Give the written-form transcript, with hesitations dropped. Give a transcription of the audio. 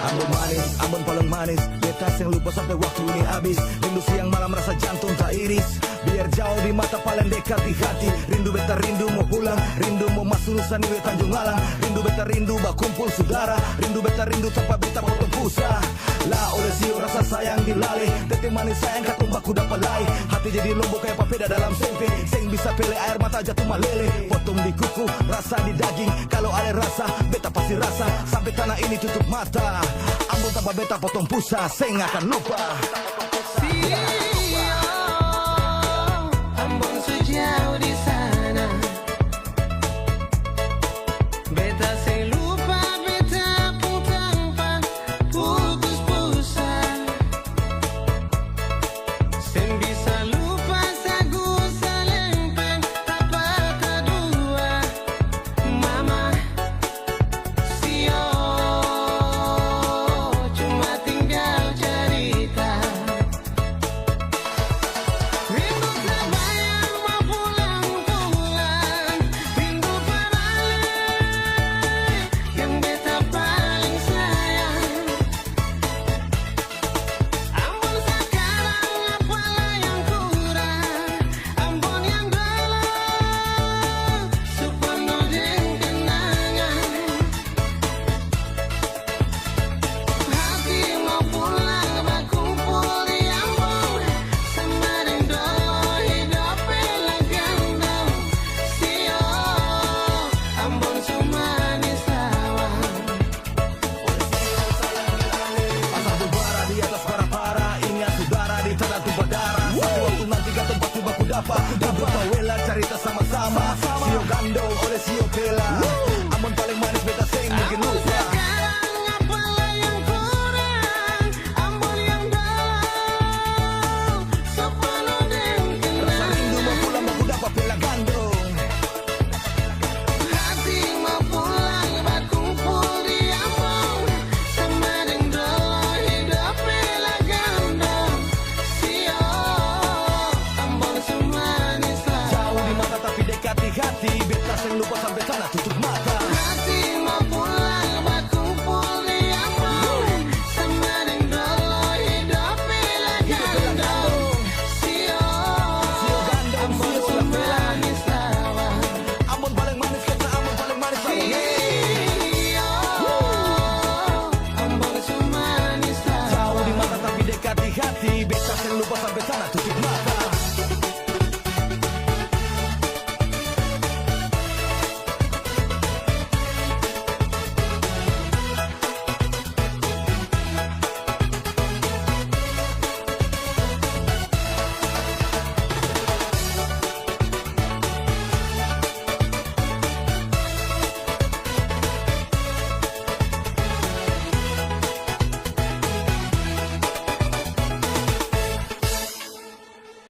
Ambon manis, Ambon paling manis. Beta yang lupa sampai waktu ini habis. Rindu siang malam rasa jantung tak iris. Biar jauh di mata paling dekat di hati. Rindu beta rindu mau pulang. Rindu mau masuk Nusa Niwe Tanjung Alang. Rindu beta rindu bakumpul saudara. Rindu beta rindu tanpa beta potong pusat. Lah oleh sio rasa sayang dilale. Tete manis sayang katung baku dapat lai. Hati jadi lombok kayak papeda dalam sempe. Seng bisa pele air mata jatuh malele. Potong di kuku, rasa di daging. Kalau ada rasa, beta pasti rasa. Sampai tanah ini tutup mata. Ambon tanpa beta potong pusat. Seng akan lupa. Ambon sejauh di sana. Beta seng lupa, beta pun tanpa putus puasa. Seng bisa lupa sagu salempeng tapata dua. Mama sio cuma tinggal cerita. Rindu terbayang mau pulang-pulang. Rindu paralel yang beta paling sayang. Ambon sekarang apalah yang kurang. Ambon yang dulu sepenuh dengan kenangan. Hati mau pulang berkumpul di Ambon. Semarin dulu hidup elegando. Sio Ambon semanis lawan. Asal bara di atas para-para. Ini saudara di tanah tumpah darah. Satu waktu nanti gak tempat baku dapat. Dapat wela cerita sama-sama.